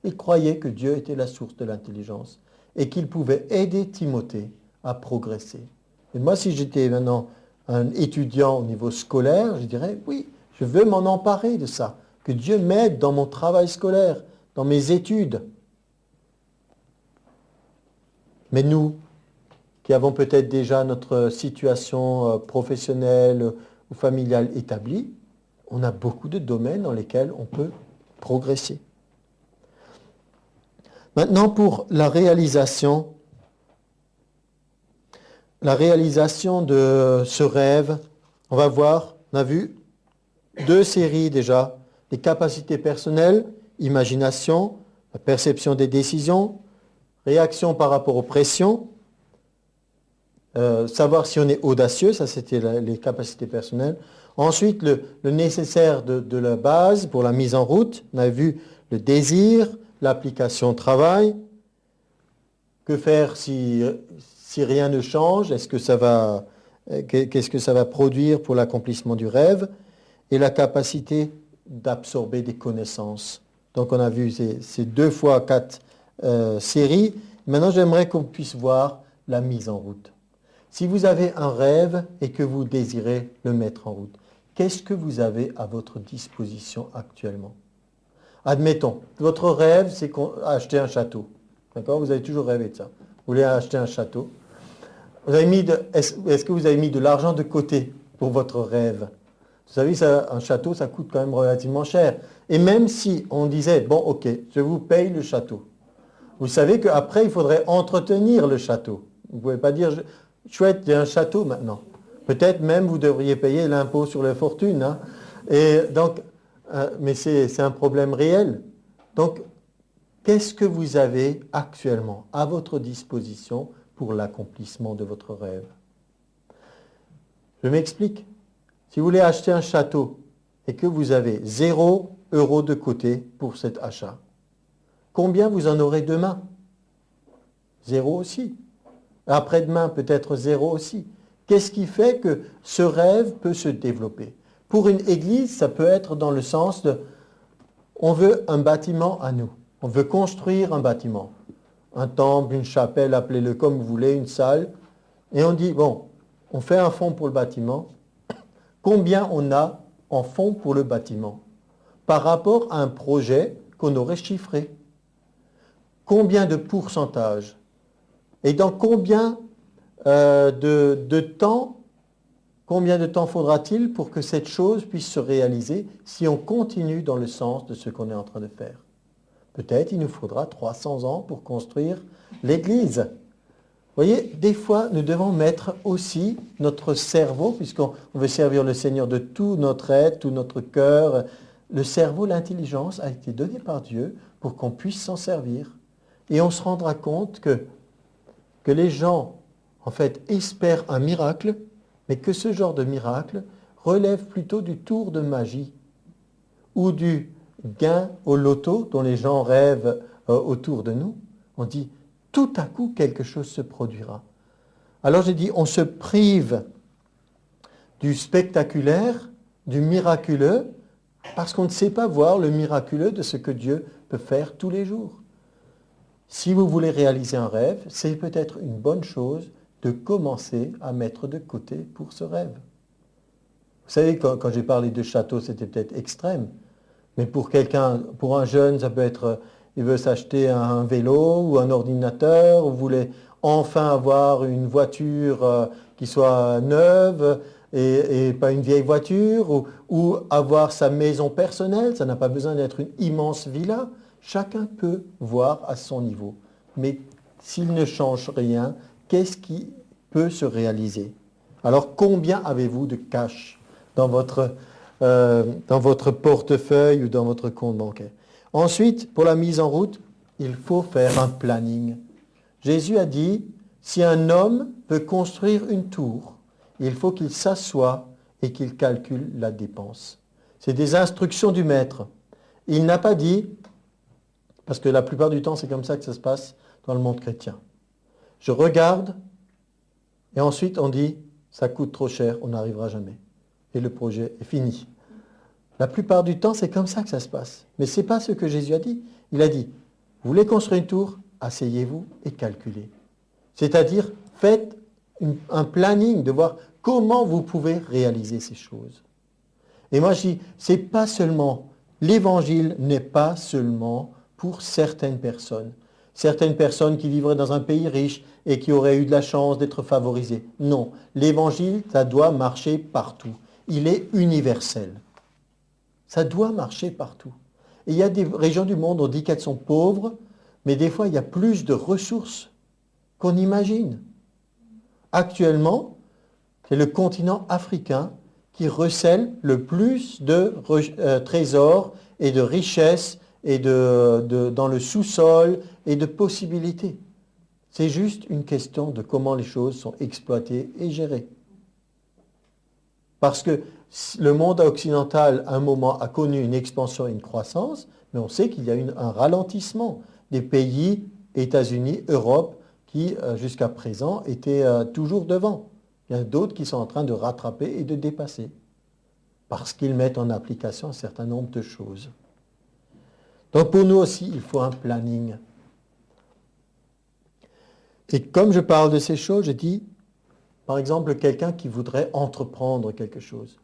Il croyait que Dieu était la source de l'intelligence et qu'il pouvait aider Timothée à progresser. Et moi, si j'étais maintenant un étudiant au niveau scolaire, je dirais « Oui, je veux m'en emparer de ça, que Dieu m'aide dans mon travail scolaire, dans mes études. » Mais nous, qui avons peut-être déjà notre situation professionnelle ou familiale établie, on a beaucoup de domaines dans lesquels on peut progresser. Maintenant, pour la réalisation de ce rêve, on va voir, on a vu 2 séries déjà, les capacités personnelles, imagination, la perception des décisions, réaction par rapport aux pressions, savoir si on est audacieux, ça c'était les capacités personnelles. Ensuite, le nécessaire de la base pour la mise en route, on a vu le désir, l'application au travail. Que faire si rien ne change? Qu'est-ce que ça va produire pour l'accomplissement du rêve? Et la capacité d'absorber des connaissances. Donc on a vu ces 2 fois 4 séries. Maintenant, j'aimerais qu'on puisse voir la mise en route. Si vous avez un rêve et que vous désirez le mettre en route, qu'est-ce que vous avez à votre disposition actuellement? Admettons, votre rêve, c'est acheter un château. D'accord? Vous avez toujours rêvé de ça. Vous voulez acheter un château. Est-ce que vous avez mis de l'argent de côté pour votre rêve? Vous savez, un château, ça coûte quand même relativement cher. Et même si on disait, bon, ok, je vous paye le château. Vous savez qu'après, il faudrait entretenir le château. Vous ne pouvez pas dire, chouette, j'ai un château maintenant. Peut-être même vous devriez payer l'impôt sur la fortune. Hein. Et donc, mais c'est un problème réel. Donc, qu'est-ce que vous avez actuellement à votre disposition pour l'accomplissement de votre rêve? Je m'explique. Si vous voulez acheter un château et que vous avez 0 € de côté pour cet achat, combien vous en aurez demain? 0 aussi. Après-demain, peut-être 0 aussi. Qu'est-ce qui fait que ce rêve peut se développer? Pour une église, ça peut être dans le sens de on veut un bâtiment à nous. On veut construire un bâtiment. Un temple, une chapelle, appelez-le comme vous voulez, une salle. Et on dit, bon, on fait un fonds pour le bâtiment. Combien on a en fonds pour le bâtiment par rapport à un projet qu'on aurait chiffré? Combien de pourcentage? Et dans combien de temps faudra-t-il pour que cette chose puisse se réaliser si on continue dans le sens de ce qu'on est en train de faire? Peut-être il nous faudra 300 ans pour construire l'Église. Vous voyez, des fois, nous devons mettre aussi notre cerveau, puisqu'on veut servir le Seigneur de tout notre être, tout notre cœur. Le cerveau, l'intelligence a été donné par Dieu pour qu'on puisse s'en servir. Et on se rendra compte que les gens, en fait, espèrent un miracle, mais que ce genre de miracle relève plutôt du tour de magie ou du gain au loto dont les gens rêvent autour de nous. On dit, tout à coup, quelque chose se produira. Alors j'ai dit, on se prive du spectaculaire, du miraculeux, parce qu'on ne sait pas voir le miraculeux de ce que Dieu peut faire tous les jours. Si vous voulez réaliser un rêve, c'est peut-être une bonne chose de commencer à mettre de côté pour ce rêve. Vous savez, quand j'ai parlé de château, c'était peut-être extrême, mais pour un jeune, ça peut être, il veut s'acheter un vélo ou un ordinateur, ou vous voulez enfin avoir une voiture qui soit neuve et pas une vieille voiture, ou avoir sa maison personnelle, ça n'a pas besoin d'être une immense villa. Chacun peut voir à son niveau. Mais s'il ne change rien, qu'est-ce qui peut se réaliser? Alors combien avez-vous de cash dans votre portefeuille ou dans votre compte bancaire? Ensuite, pour la mise en route, il faut faire un planning. Jésus a dit, si un homme veut construire une tour, il faut qu'il s'assoie et qu'il calcule la dépense. C'est des instructions du maître. Il n'a pas dit, parce que la plupart du temps c'est comme ça que ça se passe dans le monde chrétien. Je regarde et ensuite on dit, ça coûte trop cher, on n'arrivera jamais. Et le projet est fini. La plupart du temps c'est comme ça que ça se passe. Mais ce n'est pas ce que Jésus a dit. Il a dit, vous voulez construire une tour, asseyez-vous et calculez. C'est-à-dire, faites un planning de voir comment vous pouvez réaliser ces choses. Et moi je dis, c'est pas seulement, l'évangile n'est pas seulement pour certaines personnes. Certaines personnes qui vivraient dans un pays riche et qui auraient eu de la chance d'être favorisées. Non, l'évangile, ça doit marcher partout. Il est universel. Ça doit marcher partout. Et il y a des régions du monde, on dit qu'elles sont pauvres, mais des fois il y a plus de ressources qu'on imagine. Actuellement, c'est le continent africain qui recèle le plus de trésors et de richesses et dans le sous-sol et de possibilités. C'est juste une question de comment les choses sont exploitées et gérées. Parce que le monde occidental, à un moment, a connu une expansion et une croissance, mais on sait qu'il y a eu un ralentissement des pays, États-Unis, Europe, qui, jusqu'à présent, étaient toujours devant. Il y a d'autres qui sont en train de rattraper et de dépasser, parce qu'ils mettent en application un certain nombre de choses. Donc pour nous aussi, il faut un planning. Et comme je parle de ces choses, je dis, par exemple, quelqu'un qui voudrait entreprendre quelque chose.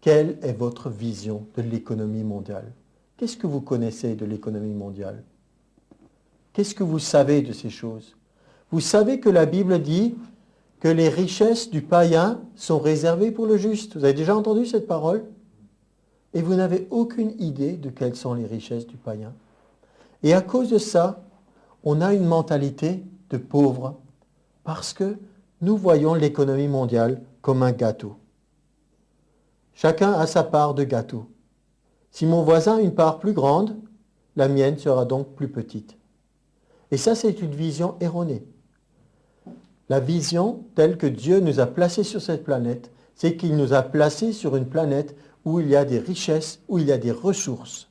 Quelle est votre vision de l'économie mondiale? Qu'est-ce que vous connaissez de l'économie mondiale? Qu'est-ce que vous savez de ces choses? Vous savez que la Bible dit que les richesses du païen sont réservées pour le juste. Vous avez déjà entendu cette parole? Et vous n'avez aucune idée de quelles sont les richesses du païen. Et à cause de ça, on a une mentalité de pauvre, parce que nous voyons l'économie mondiale comme un gâteau. Chacun a sa part de gâteau. Si mon voisin a une part plus grande, la mienne sera donc plus petite. Et ça, c'est une vision erronée. La vision telle que Dieu nous a placés sur cette planète, c'est qu'il nous a placés sur une planète où il y a des richesses, où il y a des ressources.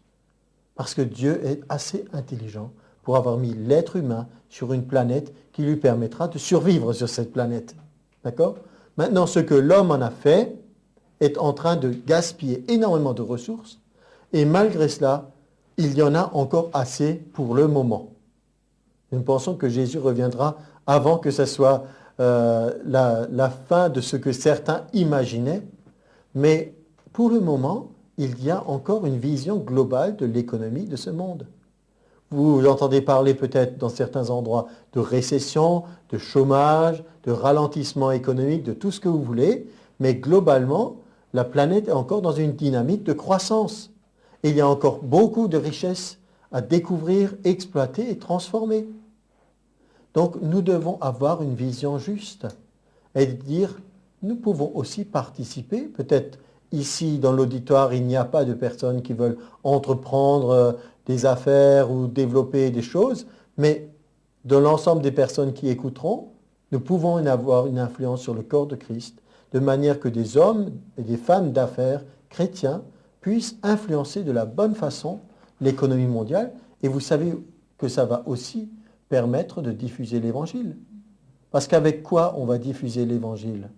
Parce que Dieu est assez intelligent pour avoir mis l'être humain sur une planète qui lui permettra de survivre sur cette planète. D'accord? Maintenant, ce que l'homme en a fait est en train de gaspiller énormément de ressources, et malgré cela, il y en a encore assez pour le moment. Nous pensons que Jésus reviendra avant que ce soit la fin de ce que certains imaginaient, mais pour le moment, il y a encore une vision globale de l'économie de ce monde. Vous entendez parler peut-être dans certains endroits de récession, de chômage, de ralentissement économique, de tout ce que vous voulez, mais globalement, la planète est encore dans une dynamique de croissance. Et il y a encore beaucoup de richesses à découvrir, exploiter et transformer. Donc nous devons avoir une vision juste et dire, nous pouvons aussi participer, peut-être ici dans l'auditoire, il n'y a pas de personnes qui veulent entreprendre des affaires ou développer des choses, mais de l'ensemble des personnes qui écouteront, nous pouvons avoir une influence sur le corps de Christ, de manière que des hommes et des femmes d'affaires chrétiens puissent influencer de la bonne façon l'économie mondiale. Et vous savez que ça va aussi permettre de diffuser l'Évangile. Parce qu'avec quoi on va diffuser l'Évangile?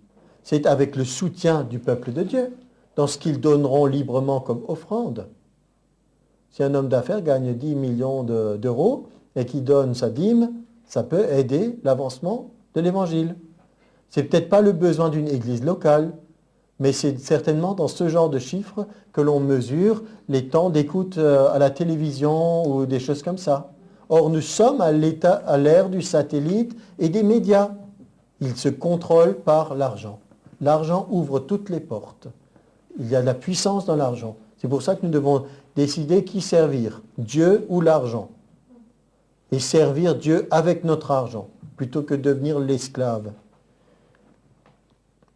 C'est avec le soutien du peuple de Dieu, dans ce qu'ils donneront librement comme offrande. Si un homme d'affaires gagne 10 millions d'euros et qu'il donne sa dîme, ça peut aider l'avancement de l'Évangile. Ce n'est peut-être pas le besoin d'une église locale, mais c'est certainement dans ce genre de chiffres que l'on mesure les temps d'écoute à la télévision ou des choses comme ça. Or, nous sommes à l'ère du satellite et des médias. Ils se contrôlent par l'argent. L'argent ouvre toutes les portes. Il y a de la puissance dans l'argent. C'est pour ça que nous devons décider qui servir, Dieu ou l'argent. Et servir Dieu avec notre argent, plutôt que devenir l'esclave.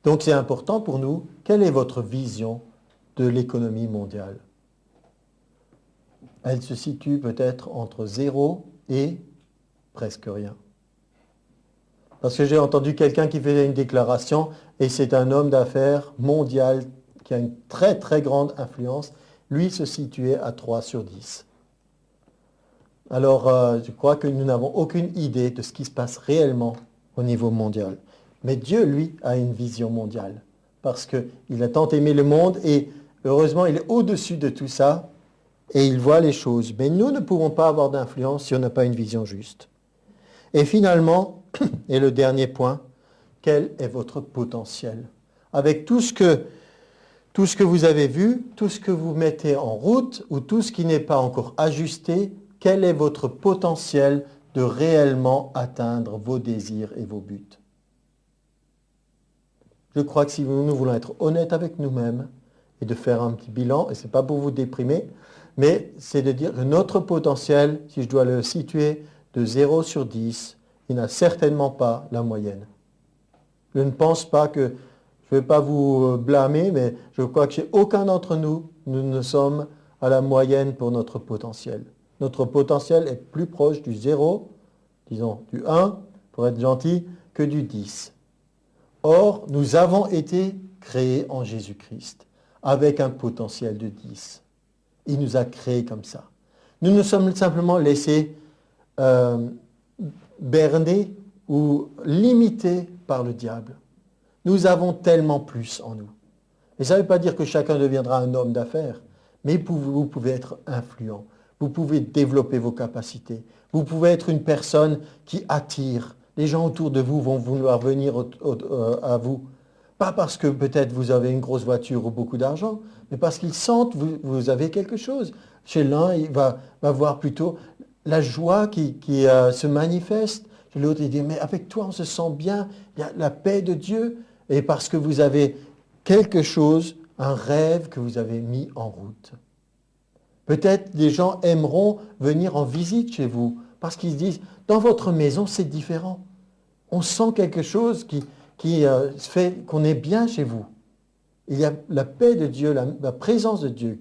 Donc c'est important pour nous, quelle est votre vision de l'économie mondiale? Elle se situe peut-être entre 0 et presque rien. Parce que j'ai entendu quelqu'un qui faisait une déclaration, et c'est un homme d'affaires mondial qui a une très très grande influence, lui se situait à 3 sur 10. Alors, je crois que nous n'avons aucune idée de ce qui se passe réellement au niveau mondial. Mais Dieu, lui, a une vision mondiale. Parce qu'il a tant aimé le monde et heureusement, il est au-dessus de tout ça et il voit les choses. Mais nous ne pouvons pas avoir d'influence si on n'a pas une vision juste. Et finalement, et le dernier point, quel est votre potentiel? Avec tout ce que vous avez vu, tout ce que vous mettez en route ou tout ce qui n'est pas encore ajusté, quel est votre potentiel de réellement atteindre vos désirs et vos buts? Je crois que si nous voulons être honnêtes avec nous-mêmes et de faire un petit bilan, et ce n'est pas pour vous déprimer, mais c'est de dire que notre potentiel, si je dois le situer de 0 sur 10, il n'a certainement pas la moyenne. Je ne pense pas que, je ne vais pas vous blâmer, mais je crois que chez aucun d'entre nous, nous ne sommes à la moyenne pour notre potentiel. Notre potentiel est plus proche du 0, disons du 1, pour être gentil, que du 10. Or, nous avons été créés en Jésus-Christ, avec un potentiel de 10. Il nous a créés comme ça. Nous nous sommes simplement laissés berner ou limités par le diable. Nous avons tellement plus en nous. Et ça ne veut pas dire que chacun deviendra un homme d'affaires, mais vous pouvez être influent. Vous pouvez développer vos capacités. Vous pouvez être une personne qui attire. Les gens autour de vous vont vouloir venir à vous. Pas parce que peut-être vous avez une grosse voiture ou beaucoup d'argent, mais parce qu'ils sentent que vous avez quelque chose. Chez l'un, il va voir plutôt la joie qui se manifeste. Chez l'autre, il dit, mais avec toi, on se sent bien. Il y a la paix de Dieu. Et parce que vous avez quelque chose, un rêve que vous avez mis en route. Peut-être des gens aimeront venir en visite chez vous parce qu'ils se disent, dans votre maison, c'est différent. On sent quelque chose qui fait qu'on est bien chez vous. Il y a la paix de Dieu, la présence de Dieu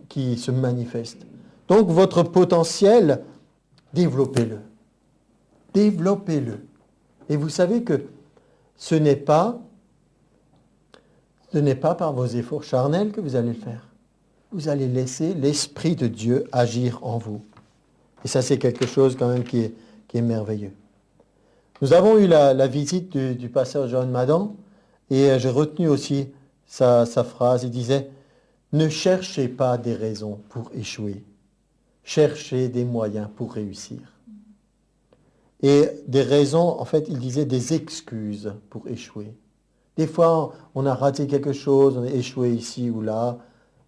qui se manifeste. Donc votre potentiel, développez-le. Développez-le. Et vous savez que ce n'est pas par vos efforts charnels que vous allez le faire. Vous allez laisser l'Esprit de Dieu agir en vous. Et ça, c'est quelque chose quand même qui est merveilleux. Nous avons eu la visite du pasteur John Madan et j'ai retenu aussi sa phrase. Il disait, « Ne cherchez pas des raisons pour échouer. Cherchez des moyens pour réussir. » Et des raisons, en fait, il disait des excuses pour échouer. Des fois, on a raté quelque chose, on a échoué ici ou là.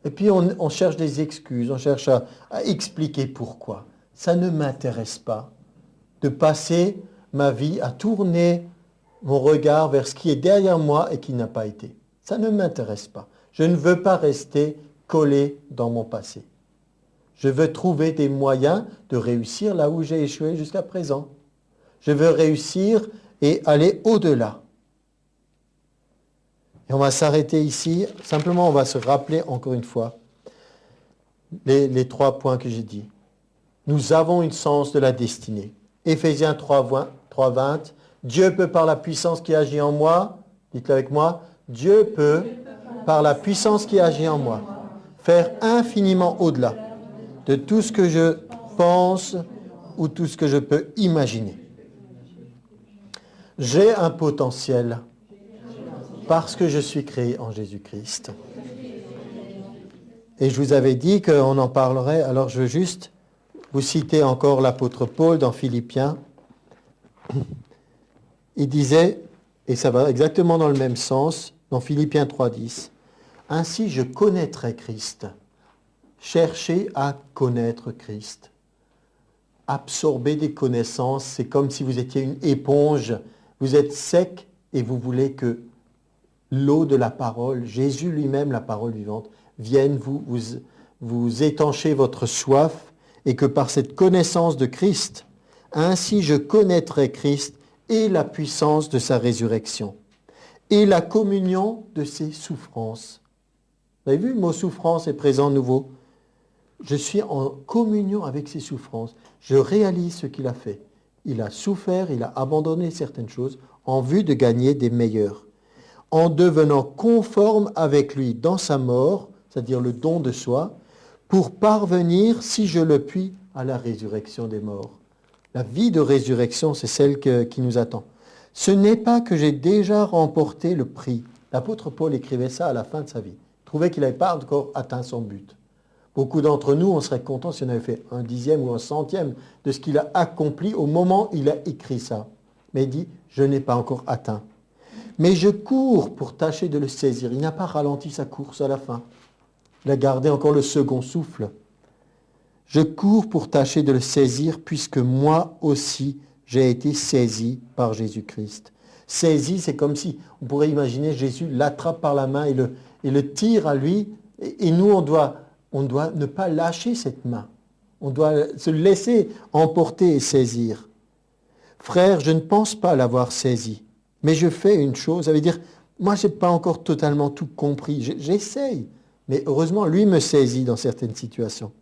Et puis, on cherche des excuses, on cherche à expliquer pourquoi. Ça ne m'intéresse pas de passer ma vie à tourner mon regard vers ce qui est derrière moi et qui n'a pas été. Ça ne m'intéresse pas. Je ne veux pas rester collé dans mon passé. Je veux trouver des moyens de réussir là où j'ai échoué jusqu'à présent. Je veux réussir et aller au-delà. Et on va s'arrêter ici. Simplement, on va se rappeler encore une fois les 3 points que j'ai dit. Nous avons une sens de la destinée. Éphésiens 3:20. Dieu peut par la puissance qui agit en moi, dites-le avec moi, Dieu peut par la puissance qui agit en moi faire infiniment au-delà de tout ce que je pense ou tout ce que je peux imaginer. J'ai un potentiel parce que je suis créé en Jésus-Christ. Et je vous avais dit qu'on en parlerait, alors je veux juste vous citer encore l'apôtre Paul dans Philippiens. Il disait, et ça va exactement dans le même sens, dans Philippiens 3:10, « Ainsi je connaîtrai Christ. » Cherchez à connaître Christ. Absorber des connaissances, c'est comme si vous étiez une éponge. Vous êtes sec et vous voulez que l'eau de la parole, Jésus lui-même, la parole vivante, vienne vous étancher votre soif et que par cette connaissance de Christ, ainsi je connaîtrai Christ et la puissance de sa résurrection et la communion de ses souffrances. Vous avez vu, le mot souffrance est présent nouveau. Je suis en communion avec ses souffrances. Je réalise ce qu'il a fait. Il a souffert, il a abandonné certaines choses en vue de gagner des meilleures. en devenant conforme avec lui dans sa mort, c'est-à-dire le don de soi, pour parvenir, si je le puis, à la résurrection des morts. La vie de résurrection, c'est celle qui nous attend. Ce n'est pas que j'ai déjà remporté le prix. L'apôtre Paul écrivait ça à la fin de sa vie. Il trouvait qu'il n'avait pas encore atteint son but. Beaucoup d'entre nous, on serait contents si on avait fait 1/10 ou 1/100 de ce qu'il a accompli au moment où il a écrit ça. Mais il dit, je n'ai pas encore atteint. Mais je cours pour tâcher de le saisir. Il n'a pas ralenti sa course à la fin. Il a gardé encore le second souffle. Je cours pour tâcher de le saisir puisque moi aussi j'ai été saisi par Jésus-Christ. Saisi, c'est comme si, on pourrait imaginer, Jésus l'attrape par la main et le tire à lui. Et nous, on doit ne pas lâcher cette main. On doit se laisser emporter et saisir. Frère, je ne pense pas l'avoir saisi, mais je fais une chose. Ça veut dire, moi, je n'ai pas encore totalement tout compris. J'essaye, mais heureusement, lui me saisit dans certaines situations.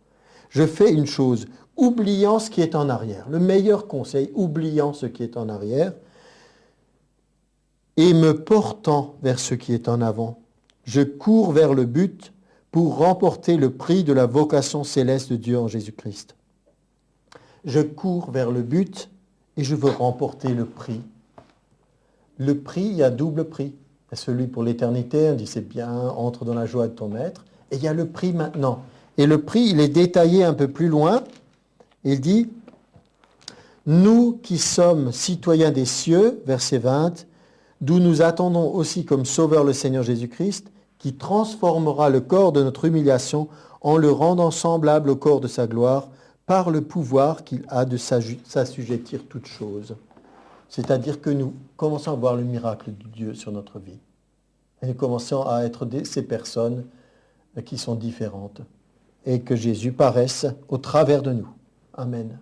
Je fais une chose, oubliant ce qui est en arrière. Le meilleur conseil, oubliant ce qui est en arrière et me portant vers ce qui est en avant. Je cours vers le but pour remporter le prix de la vocation céleste de Dieu en Jésus-Christ. Je cours vers le but et je veux remporter le prix. Le prix, il y a double prix. Il y a celui pour l'éternité, on dit c'est bien, entre dans la joie de ton maître. Et il y a le prix maintenant. Et le prix, il est détaillé un peu plus loin. Il dit, nous qui sommes citoyens des cieux, verset 20, d'où nous attendons aussi comme sauveur le Seigneur Jésus-Christ, qui transformera le corps de notre humiliation en le rendant semblable au corps de sa gloire, par le pouvoir qu'il a de s'assujettir toutes choses. C'est-à-dire que nous commençons à voir le miracle de Dieu sur notre vie. Et nous commençons à être ces personnes qui sont différentes. Et que Jésus paraisse au travers de nous. Amen.